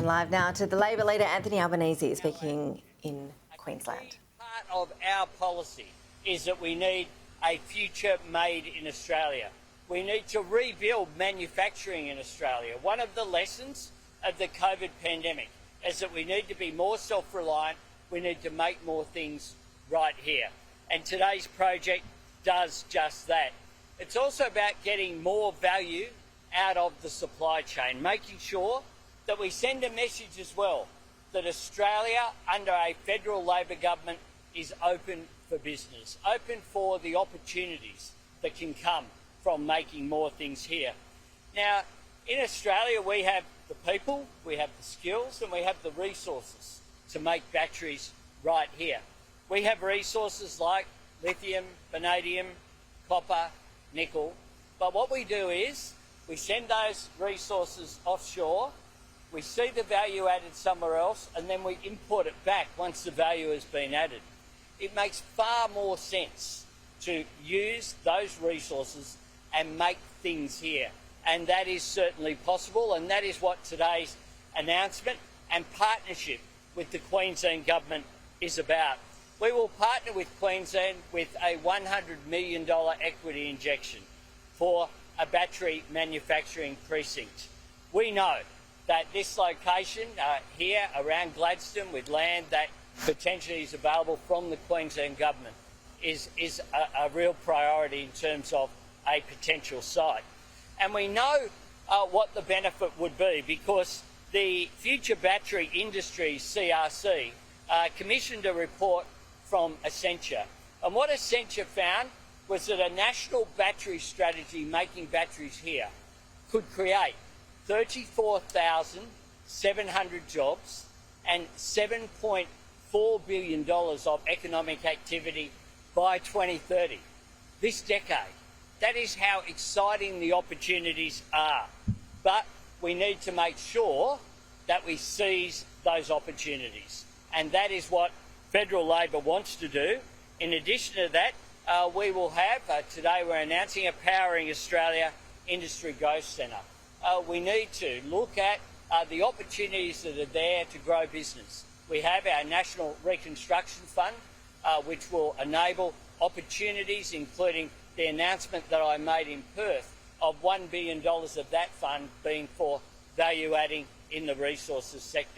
live now to the Labor leader Anthony Albanese speaking in Queensland. Part of our policy is that we need a future made in Australia. We need to rebuild manufacturing in Australia. One of the lessons of the COVID pandemic is that we need to be more self-reliant. We need to make more things right here. And today's project does just that. It's also about getting more value out of the supply chain, making sure that we send a message as well that Australia, under a federal Labor government, is open for business, open for the opportunities that can come from making more things here. Now, in Australia, we have the people, we have the skills, and we have the resources to make batteries right here. We have resources like lithium, vanadium, copper, nickel, but what we do is we send those resources offshore, we see the value added somewhere else, and then we import it back once the value has been added. It makes far more sense to use those resources and make things here. And that is certainly possible, and that is what today's announcement and partnership with the Queensland Government is about. We will partner with Queensland with a $100 million equity injection for a battery manufacturing precinct. We know that this location here around Gladstone, with land that potentially is available from the Queensland Government, is a real priority in terms of a potential site. And we know what the benefit would be, because the Future Battery Industries CRC commissioned a report from Essentia. And what Essentia found was that a national battery strategy making batteries here could create 34,700 jobs and $7.4 billion of economic activity by 2030, this decade. That is how exciting the opportunities are. But we need to make sure that we seize those opportunities. And that is what Federal Labor wants to do. In addition to that, we will have, today we're announcing a Powering Australia Industry Growth Centre. We need to look at the opportunities that are there to grow business. We have our National Reconstruction Fund, which will enable opportunities, including the announcement that I made in Perth of $1 billion of that fund being for value adding in the resources sector.